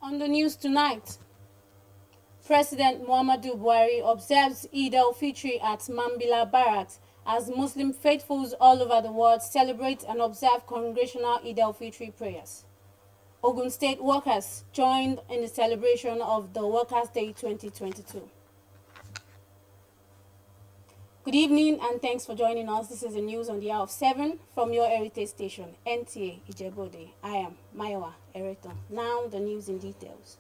On the news tonight, President Muhammadu Buhari observes Eid al-Fitr at Mambila Barracks as Muslim faithfuls all over the world celebrate and observe congregational Eid al-Fitr prayers. Ogun State workers joined in the celebration of the Workers' Day 2022. Good evening and thanks for joining us. This is the news on the hour of 7 from your heritage station, NTA Ijebode. I am Maiwa Ereton. Now the news in details.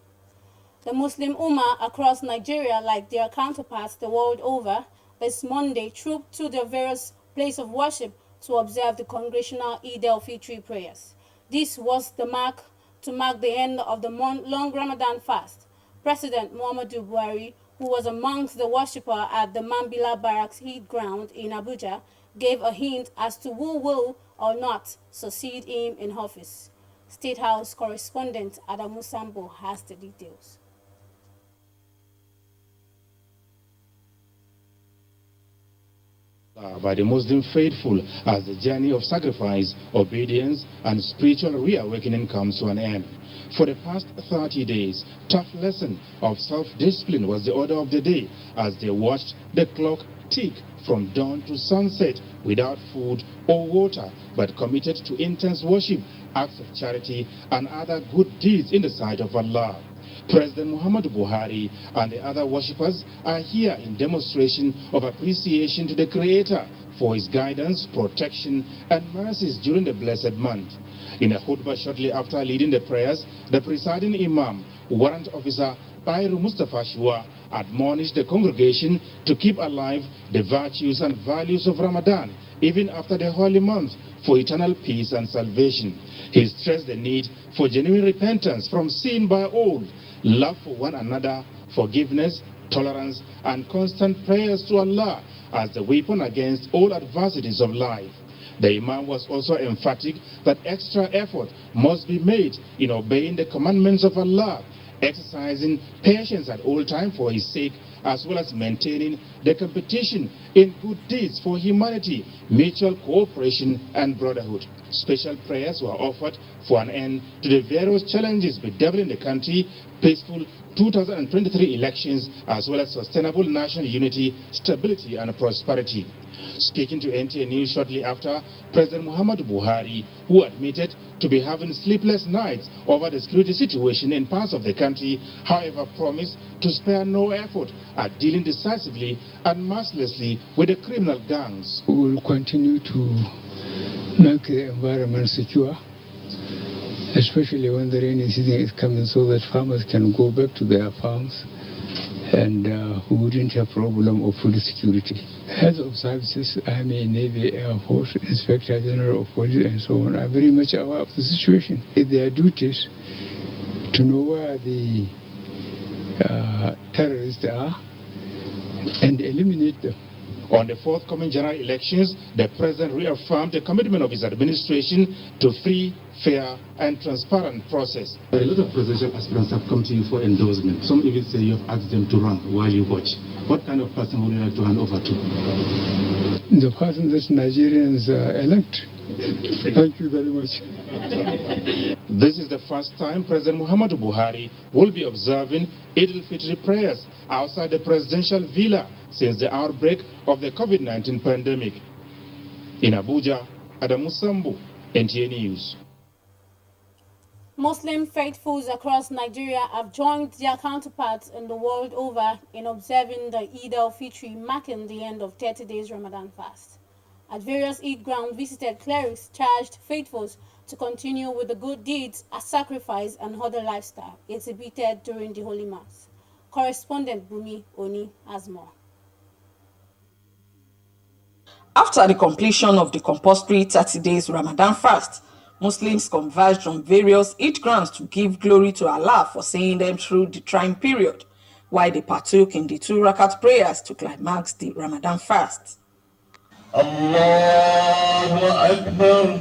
The Muslim Ummah across Nigeria, like their counterparts the world over, this Monday trooped to their various places of worship to observe the congregational Eid al-Fitr prayers. This was to mark the end of the long Ramadan fast. President Muhammadu Buhari, who was amongst the worshippers at the Mambila Barracks Eid ground in Abuja, gave a hint as to who will or not succeed him in office. State House correspondent Adamu Sambo has the details. By the Muslim faithful as the journey of sacrifice, obedience, and spiritual reawakening comes to an end. For the past 30 days, tough lesson of self-discipline was the order of the day as they watched the clock tick from dawn to sunset without food or water, but committed to intense worship, acts of charity, and other good deeds in the sight of Allah. President Muhammadu Buhari and the other worshippers are here in demonstration of appreciation to the Creator for his guidance, protection, and mercies during the blessed month. In a khutbah shortly after leading the prayers, the presiding Imam, Warrant Officer Bairu Mustafa Shua, admonished the congregation to keep alive the virtues and values of Ramadan, even after the holy month, for eternal peace and salvation. He stressed the need for genuine repentance from sin by all, love for one another, forgiveness, tolerance, and constant prayers to Allah as the weapon against all adversities of life. The Imam was also emphatic that extra effort must be made in obeying the commandments of Allah, exercising patience at all times for his sake, as well as maintaining the competition in good deeds for humanity, mutual cooperation, and brotherhood. Special prayers were offered for an end to the various challenges bedeviling the country, peaceful 2023 elections, as well as sustainable national unity, stability, and prosperity. Speaking to NTA News shortly after, President Muhammadu Buhari, who admitted to be having sleepless nights over the security situation in parts of the country, however promised to spare no effort at dealing decisively and mercilessly with the criminal gangs. We will continue to make the environment secure, especially when the rainy season is coming, so that farmers can go back to their farms and we wouldn't have problem of food security. Heads of services, Army, Navy, Air Force, Inspector General of Police, and so on, are very much aware of the situation. It's their duties to know where the terrorists are and eliminate them. On the forthcoming general elections, the president reaffirmed the commitment of his administration to free, fair, and transparent process. A lot of presidential aspirants have come to you for endorsement. Some even say you have asked them to run while you watch. What kind of person would you like to hand over to? The person that Nigerians elect. Thank you very much. This is the first time President Muhammadu Buhari will be observing Eid al-Fitr prayers outside the presidential villa since the outbreak of the COVID-19 pandemic. In Abuja, Adamu Sambu, NTA News. Muslim faithfuls across Nigeria have joined their counterparts in the world over in observing the Eid al-Fitr, marking the end of 30 days Ramadan fast. At various Eid grounds, visited clerics charged faithfuls to continue with the good deeds, a sacrifice, and other lifestyle exhibited during the Holy Mass. Correspondent Bumi Oni has more. After the completion of the compulsory 30 days Ramadan fast, Muslims converged on various Eid grounds to give glory to Allah for seeing them through the trying period, while they partook in the 2 rakat prayers to climax the Ramadan fast. Allahu Akbar,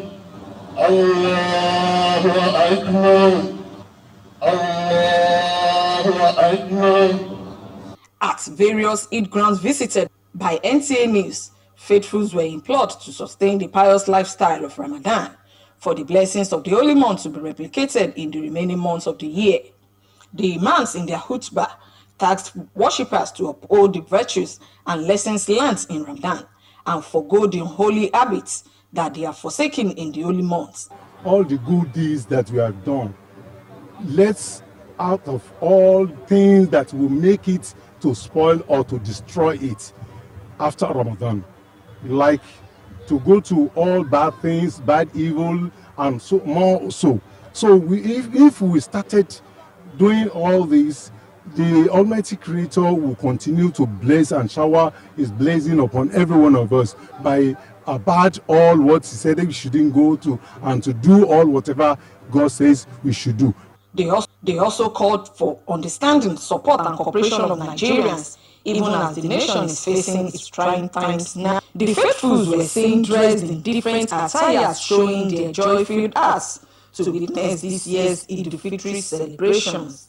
Allahu Akbar, Allahu Akbar. At various Eid grounds visited by NTA News, faithfuls were implored to sustain the pious lifestyle of Ramadan for the blessings of the holy month to be replicated in the remaining months of the year. The imams in their khutbah tasked worshippers to uphold the virtues and lessons learnt in Ramadan and forgo the unholy habits that they are forsaken in the holy months. All the good deeds that we have done, let's out of all things that will make it to spoil or to destroy it after Ramadan, like to go to all bad things, bad evil, and so more so. So if we started doing all this, the Almighty Creator will continue to blaze and shower His blazing upon every one of us by about all what He said that we shouldn't go to, and to do all whatever God says we should do. They also called for understanding, support, and cooperation of Nigerians, even as the nation is facing its trying times now. The faithfuls were seen dressed in different attires, showing their joy-filled hearts to witness this year's Eid al-Fitr celebrations.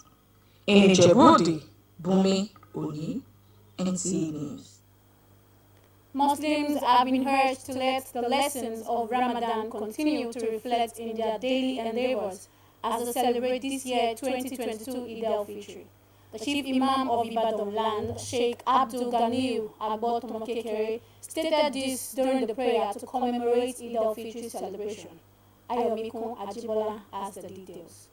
In Ijebu-Ode, Bumi Oni, NTA News. Muslims have been urged to let the lessons of Ramadan continue to reflect in their daily endeavors as they celebrate this year 2022 Eid al-Fitr. The Chief Imam of Ibadan Land, Sheikh Abdul Ganiyu Agbotomokekere, stated this during the prayer to commemorate Eid al-Fitr celebration. Ayomikun Ajibola has the details.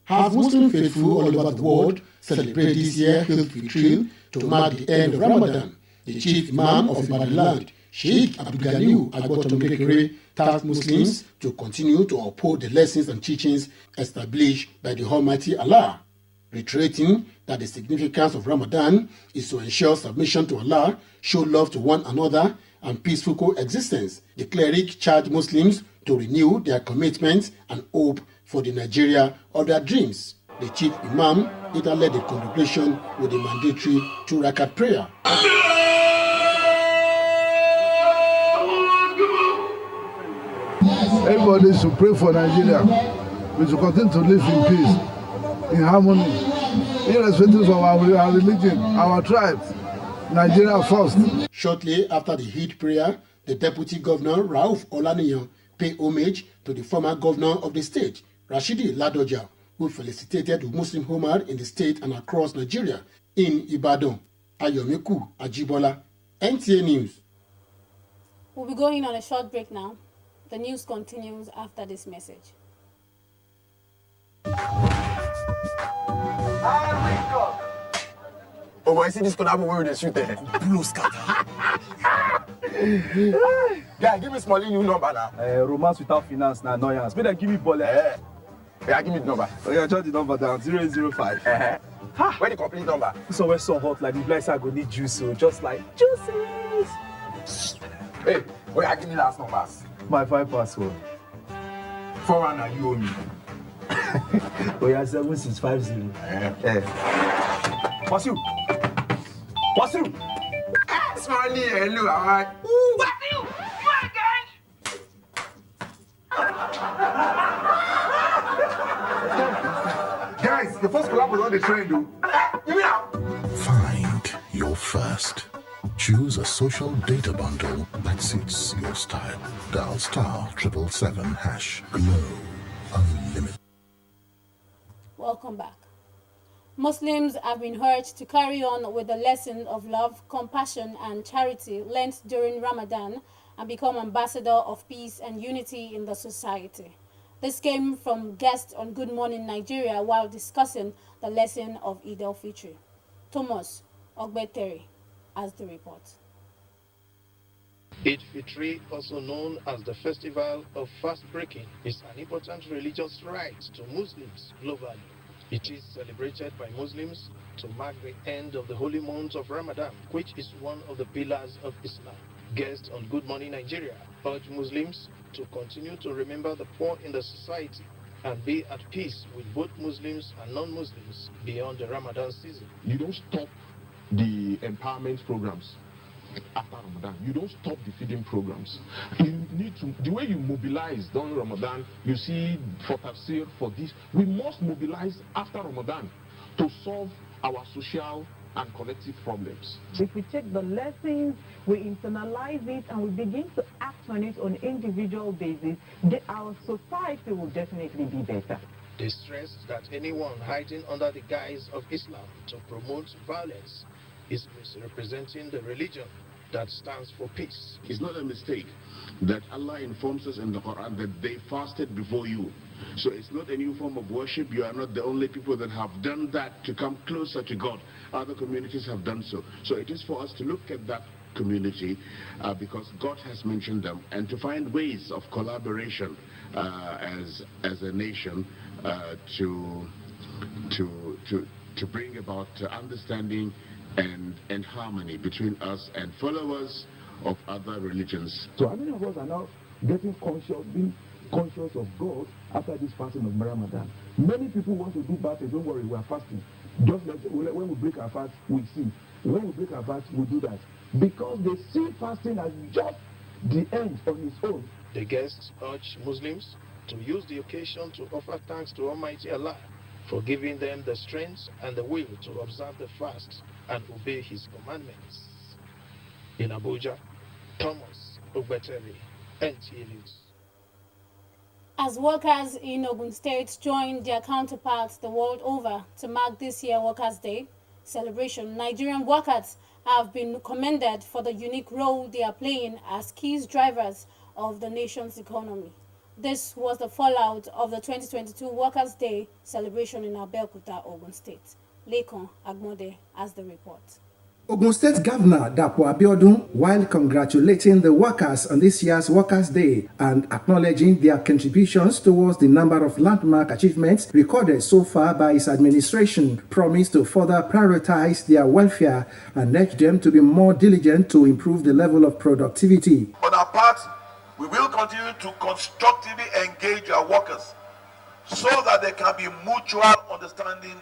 As Muslim faithful all over the world celebrate this year Eid al-Fitr to mark the end of Ramadan, the Chief Imam of Ibadan Land, Sheikh Abdul Ganiyu Agbotomokekere, tasked Muslims to continue to uphold the lessons and teachings established by the Almighty Allah, reiterating that the significance of Ramadan is to ensure submission to Allah, show love to one another, and peaceful coexistence. The cleric charged Muslims to renew their commitment and hope for the Nigeria of their dreams. The Chief Imam later led the congregation with a mandatory 2-rakat prayer. Everybody should pray for Nigeria. We should continue to live in peace, in harmony, irrespective of our religion, our tribes. Nigeria first. Shortly after the Eid prayer, the Deputy Governor Rauf Olaniyan paid homage to the former governor of the state, Rashidi Ladoja, who felicitated the Muslim Ummah in the state and across Nigeria. In Ibadan, Ayomiku Ajibola, NTA News. We'll be going on a short break now. The news continues after this message. Oh, I see this could happen when we shoot there. Blue scatter. Yeah, give me Smalley new number now. Romance without finance now, annoyance. Better give me ball. Yeah, give me the number. Oh, yeah, jot the number down. 005. Where the complete number? It's always so hot, like the blights are going to need juice, so just like juices. Hey, wait, I give me last numbers. My 5 password. 4 and you owe me. Oh, yeah, 7650. What's you? What's you? Smiley, hello, alright. Ooh, what you? You again? Guys, the first collab was on the train, dude. Give me out. Find your first. Choose a social data bundle that suits your style. Dial *777# Glow Unlimited. Welcome back. Muslims have been urged to carry on with the lesson of love, compassion, and charity learnt during Ramadan and become ambassador of peace and unity in the society. This came from guests on Good Morning Nigeria while discussing the lesson of Eid al-Fitr. Thomas Ogbetere has the report. Eid al-Fitr, also known as the Festival of Fast Breaking, is an important religious rite to Muslims globally. It is celebrated by Muslims to mark the end of the holy month of Ramadan, which is one of the pillars of Islam. Guests on Good Morning Nigeria urge Muslims to continue to remember the poor in the society and be at peace with both Muslims and non-Muslims beyond the Ramadan season. You don't stop the empowerment programs after Ramadan. You don't stop the feeding programs. You need to, the way you mobilize during Ramadan, you see for tafsir, for this, we must mobilize after Ramadan to solve our social and collective problems. If we take the lessons, we internalize it, and we begin to act on it on an individual basis, our society will definitely be better. They stressed that anyone hiding under the guise of Islam to promote violence is misrepresenting the religion that stands for peace. It's not a mistake that Allah informs us in the Quran that they fasted before you. So it's not a new form of worship. You are not the only people that have done that to come closer to God. Other communities have done so. So it is for us to look at that community because God has mentioned them, and to find ways of collaboration as a nation to bring about understanding and harmony between us and followers of other religions. So how many of us are now getting being conscious of God after this fasting of Ramadan? Many people want to do bad things. Don't worry, we are fasting. Just like when we break our fast, we see. When we break our fast, we do that. Because they see fasting as just the end on its own. The guests urge Muslims to use the occasion to offer thanks to Almighty Allah for giving them the strength and the will to observe the fast and obey His commandments. In Abuja, Thomas Ogbeteri, NTA News. As workers in Ogun State join their counterparts the world over to mark this year's Workers' Day celebration, Nigerian workers have been commended for the unique role they are playing as key drivers of the nation's economy. This was the fallout of the 2022 Workers' Day celebration in Abeokuta, Ogun State. Lekon Agmode has the report. Ogun State Governor Dapo Abiodun, while congratulating the workers on this year's Workers' Day and acknowledging their contributions towards the number of landmark achievements recorded so far by his administration, promised to further prioritize their welfare and urged them to be more diligent to improve the level of productivity. On our part, we will continue to constructively engage our workers so that there can be mutual understanding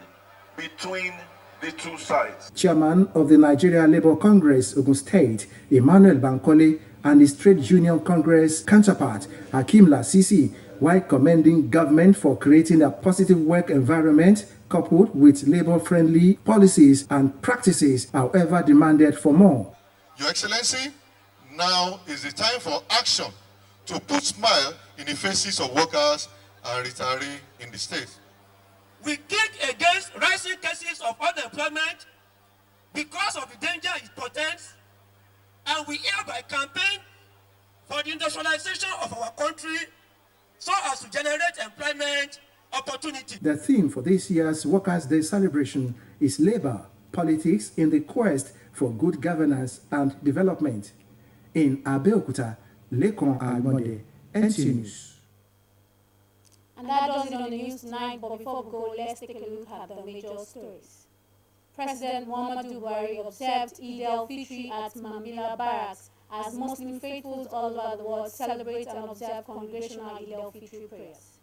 between the two sides. Chairman of the Nigeria Labour Congress, Ogun State, Emmanuel Bankole, and his Trade Union Congress counterpart, Hakeem Lasisi, while commending government for creating a positive work environment coupled with labor-friendly policies and practices, however demanded for more. Your Excellency, now is the time for action to put smile in the faces of workers and retirees in the state. We kick against rising cases of unemployment because of the danger it portends, and we hereby campaign for the industrialization of our country so as to generate employment opportunity. The theme for this year's Workers' Day celebration is labor, politics in the quest for good governance and development. In Abeokuta, Lekon Agmode, NTA News. And that does it on the news tonight, but before we go, let's take a look at the major stories. President Muhammadu Buhari observed Eid al-Fitr at Mambila Barracks as Muslim faithfuls all over the world celebrate and observe congregational Eid al-Fitr prayers.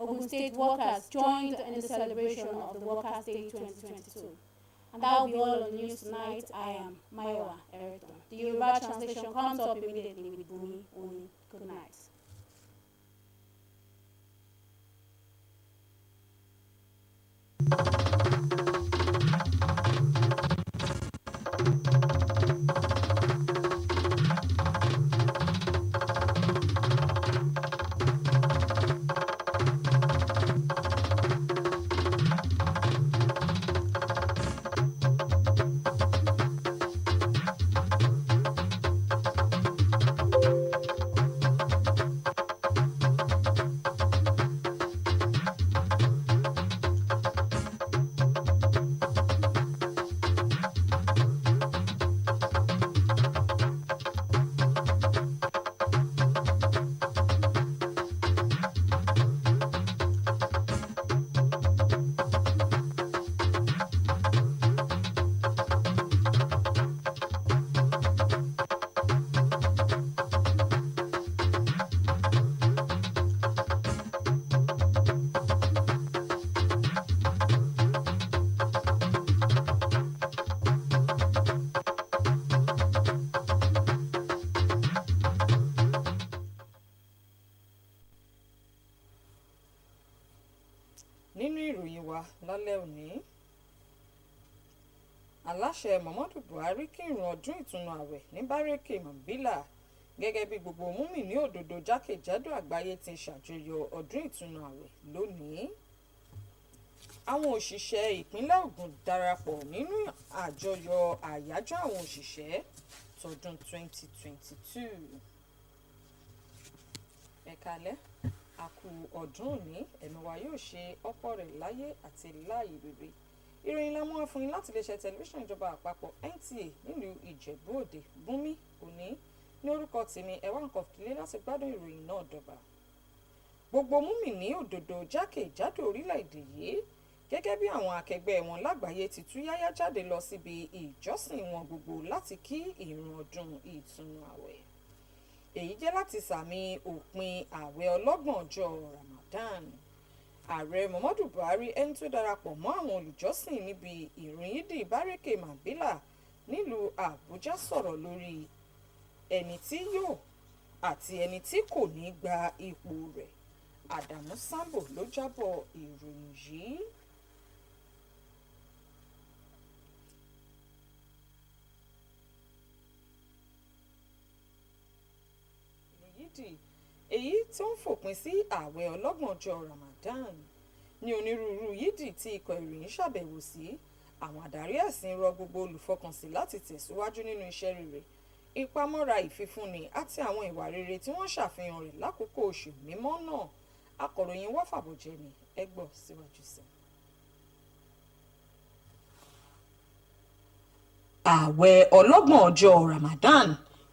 Ogun State workers joined in the celebration of the Workers' Day 2022. And that will be all on news tonight. I am Maiwa Eriton. The Yoruba translation comes up immediately with Bumi Oni. Good night. Nínú ìròyìn wa lálẹ́ òní, aláṣẹ Muhammadu Buhari kírun ọdún ìtúnu àwẹ̀ ní Bárẹ́kè Mambila gẹ́gẹ́ bí gbogbo mùmínì òdodo jákèjádò àgbáyé ti ṣàjọyọ̀ ọdún ìtúnu àwẹ̀ lónìí. àwọn òṣìṣẹ́ ìpínlẹ̀ Ògùn darapọ̀ nínú àjọyọ̀ àyájọ́ àwọn òṣìṣẹ́ tọdún 2022. Ẹ káalẹ́, a kú ọdún òní, ẹ̀mí wa yóò ṣe ọ̀pọ̀ rẹ̀ láyé àti láàyè rere. Ìròyìn la mú wá fún yín láti iléeṣẹ́ tẹlifíṣàn ìjọba àpapọ̀ NTA nílùú Ìjẹ̀bú Òde. Bùnmi Òní ní orúkọ tèmi, ẹ wá nǹkan fìdílé láti gbádùn ìròyìn náà dọ̀bà. Gbogbo mùmínì òdodo jákèjádò orílẹ̀-èdè yìí gẹ́gẹ́ bí àwọn akẹgbẹ́ wọn lágbàáyé ti tú yáyá jáde lọ síbi ìjọsìn wọn gbogbo láti kí ìrun ọdún ìtúnu àwẹ̀. Èyí jẹ́ láti sàmì òpin àwẹ̀ ọlọ́gbọ̀n ọjọ́ Ramadan. Ààrẹ Muhammadu Buhari ẹni tó darapọ̀ mọ́ àwọn olùjọ́sìn níbi ìrun yídì Bárẹ́kè Màbílà nílùú Àbújá sọ̀rọ̀ lórí ẹni tí yóò àti ẹni tí kò ní gba ipò rẹ̀. Àdàmú Sambo ló jábọ̀ ìròyìn yìí. Èyí tó ń fòpin sí ààwẹ̀ ọlọ́gbọ̀n ọjọ́ Ramadan ní onírúurú yídì tí ikọ̀ ìròyìn ṣàbẹ̀wò sí. Àwọn adarí ẹ̀sìn rọ gbogbo olùfọkànsìn láti tẹ̀síwájú nínú iṣẹ́ rere, ìpamọ́ra ìfifúnni àti àwọn ìwà rere tí wọ́n ṣàfihàn rẹ̀ lákòókò oṣù mímọ́ náà. Akọ̀ròyìn wá fàbọ̀jẹ́ ni ẹ gbọ́ síwájú sí. Ààwẹ̀ ọlọ́gbọ̀n ọjọ́ Ramadan,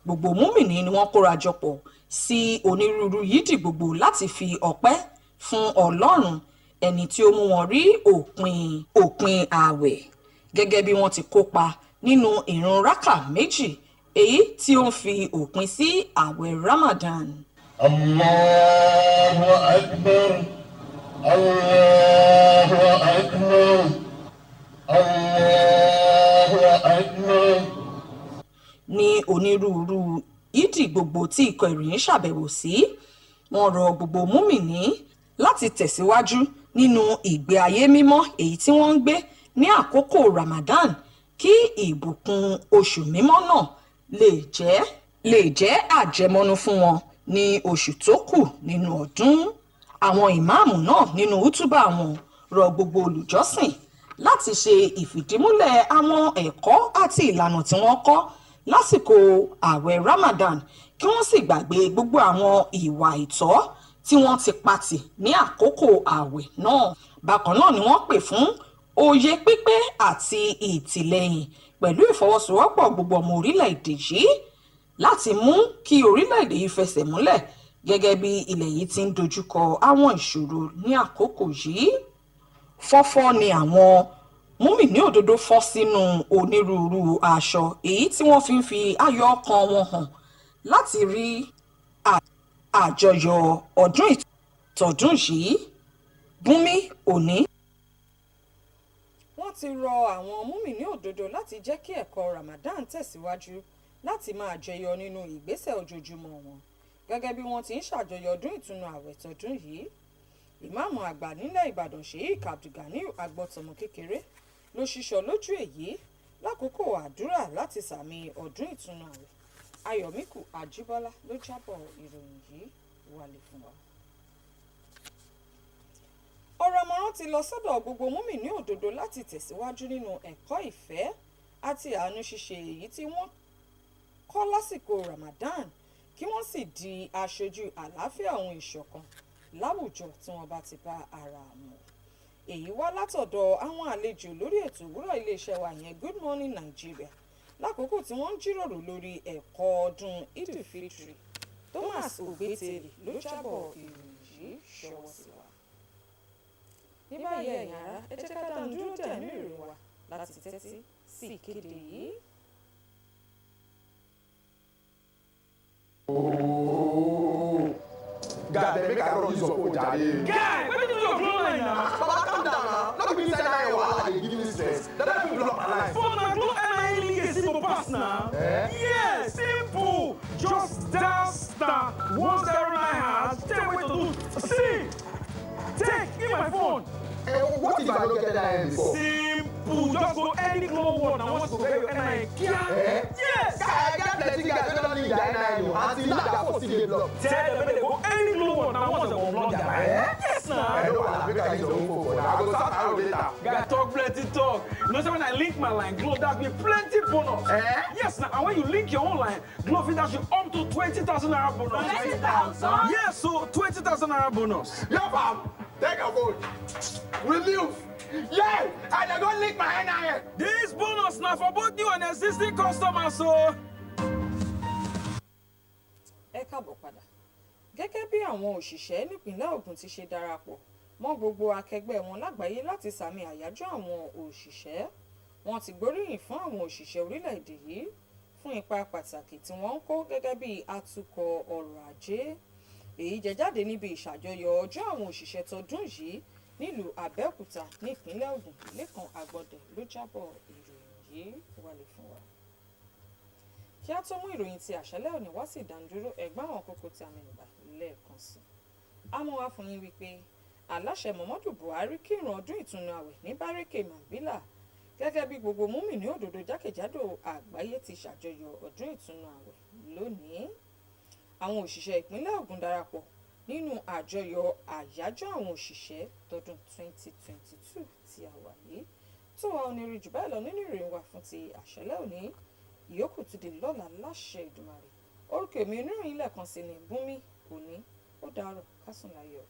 gbogbo múmìnì ni wọ́n kóra jọpọ̀ sí onírúurú yídì gbogbo láti fi ọpẹ́ fún Ọlọ́run ẹni tí ó mú wọn rí òpin ààwẹ̀, gẹ́gẹ́ bí wọ́n ti kópa nínú ìrun rákà méjì èyí tí ó ń fi òpin sí ààwẹ̀ Ramadan. Allahu Akbar, Allahu Akbar, Allahu Akbar. Ní onírúurú yídì gbogbo tí ikọ̀ ìròyìn ṣàbẹ̀wò sí, wọ́n rọ gbogbo múmìnì láti tẹ̀síwájú nínú ìgbé ayé mímọ́ èyí tí wọ́n ń gbé ní àkókò Ramadan kí ìbùkún oṣù mímọ́ náà lè jẹ́ àjẹmọ́nú fún wọn ní oṣù tó kù nínú ọdún. Àwọn ìmáàmù náà nínú útúbà wọn rọ gbogbo olùjọ́sìn láti ṣe ìfìdímúlẹ̀ àwọn ẹ̀kọ́ àti ìlànà tí wọ́n kọ́ lásìkò ààwẹ̀ Ramadan kí wọ́n sì gbàgbé gbogbo àwọn ìwà ìtọ́ tí wọ́n ti patì ní àkókò ààwẹ̀ náà. Bákan náà ni wọ́n pè fún òye pípé àti ìtìlẹ́yìn pẹ̀lú ìfọwọ́sowọ́pọ̀ gbogbo ọmọ orílẹ̀-èdè yìí láti mú kí orílẹ̀-èdè yìí fẹsẹ̀ múlẹ̀ gẹ́gẹ́ bí ilẹ̀ yìí ti ń dojúkọ àwọn ìṣòro ní àkókò yìí. Fọ́fọ́ ni àwọn múmìnì òdodo fọ́ sínú onírúurú aṣọ èyí tí wọ́n fi ń fi ayọ̀ ọkàn wọn hàn láti rí àjọyọ̀ ọdún ìtọ́dún yìí. Bùnmi Òní. Wọ́n ti rọ àwọn múmìnì òdodo láti jẹ́ kí ẹ̀kọ́ Ramadan tẹ̀síwájú láti máa jẹyọ nínú ìgbésẹ̀ ojoojúmọ́ wọn gẹ́gẹ́ bí wọ́n ti ń ṣàjọyọ̀ ọdún ìtúnu àwẹ̀ tọdún yìí. Ìmáàmù àgbà nílẹ̀ Ìbàdàn Sheikh Abdulganiu Agbọ́tọmọ kékeré ló ṣíṣọ lójú èyí lákòókò àdúrà láti sàmì ọdún ìtúnu àwẹ̀. Ayọ̀míkù Àjíbọ́lá ló jábọ̀ ìròyìn yìí wálé fún wa. Ọ̀rọ̀ àmọ̀ràn ti lọ sọ́dọ̀ gbogbo múmìnì òdodo láti tẹ̀síwájú nínú ẹ̀kọ́ ìfẹ́ àti àánú ṣíṣe èyí tí wọ́n kọ́ lásìkò Ramadan kí wọ́n sì di aṣojú àlàáfíà ohun ìṣọ̀kan láwùjọ tí wọ́n bá ti bá ara wọn. Èyí wá látọ̀dọ̀ àwọn àlejò lórí ètò òwúrọ̀ iléeṣẹ́ wa yẹn Good Morning Nigeria lákòókò tí wọ́n ń jíròrò lórí ẹ̀kọ́ ọdún Eid-el-Fitr. Thomas Ogbeteli ló jábọ̀ ìròyìn yìí ṣọwọ́ sí wa. Ní báyìí ẹ̀yin ará, ẹ jẹ́ ká dáhùn dúró tẹ̀ ní ìròyìn wa láti tẹ́tí sí ìkéde yìí. God, they make I run use your phone, Jare. Guy, where did you your glow line now? Baba, calm down now. Not be inside that wahala dey give me stress. That let me block my life. Phone na glow NIN link is simple pass now. Yes, simple. Just dial *109#. Tell me what to do. See, take, give my phone. What if I don't get that before? Simple. Just go any glow one and once to get your NIN. Yes. Guy, I get plenty guys wey don't need their NIN. Until now, their phone still dey block. Tell them they go any glow one and once they go block their NIN. Yes. Yes, now. I know I make I use your own phone for now. I go start my own later. Guy, talk plenty talk. You know, so when I link my line, Glow dash me plenty bonus. Yes, now. And when you link your own line, Glow fit dash you up to 20,000 naira bonus. 20,000? Yes, so 20,000 naira bonus. Yo, fam, take a vote. Relief. Yeah, I dey go link my NIN. This bonus now for both new and existing customers, so. Ẹ káàbọ̀ padà. Gẹ́gẹ́ bí àwọn òṣìṣẹ́ nípìnlẹ̀ Ògùn ti ṣe darapọ̀ mọ́ gbogbo akẹgbẹ́ wọn lágbàáyé láti sàmì àyájọ́ àwọn òṣìṣẹ́, wọ́n ti gbóríyìn fún àwọn òṣìṣẹ́ orílẹ̀-èdè yìí fún ipa pàtàkì tí wọ́n ń kó gẹ́gẹ́ bí atukọ̀ ọrọ̀ ajé. Èyí jẹ jáde níbi ìṣàjọyọ̀ ọjọ́ àwọn òṣìṣẹ́ tọdún yìí nílùú Abẹ́òkúta nípìnlẹ̀ Ògùn. Lékan Agbọ́dẹ ló jábọ̀ ìròyìn yìí wálé fún wa. Kí á tó mú ìròyìn ti àṣálẹ́ òní wá sí ìdánidúró ẹ̀gbọ́n àwọn kókó tí a mẹ́nubà lẹ́ẹ̀kan sí. A mú wá fún yín wípé aláṣẹ Muhammadu Buhari kírun ọdún ìtúnu àwẹ̀ ní Bárẹ́kè Mambila gẹ́gẹ́ bí gbogbo múmìnì òdodo jákèjádò àgbáyé ti ṣàjọyọ̀ ọdún ìtúnu àwẹ̀ lónìí. Àwọn òṣìṣẹ́ ìpínlẹ̀ Ògùn darapọ̀ nínú àjọyọ̀ àyájọ́ àwọn òṣìṣẹ́ tọdún 2022 tí a wà yìí. Tó wa onírin jù báyìí lọ nínú ìròyìn wa fún ti àṣálẹ́ òní. Ìyókù ti di lọ́la láṣẹ Èdùmàrè. Orúkọ èmi oníròyìn lẹ́ẹ̀kan sí ni Bùnmi Òní. Ó dàárọ̀, ká sùn láyọ̀.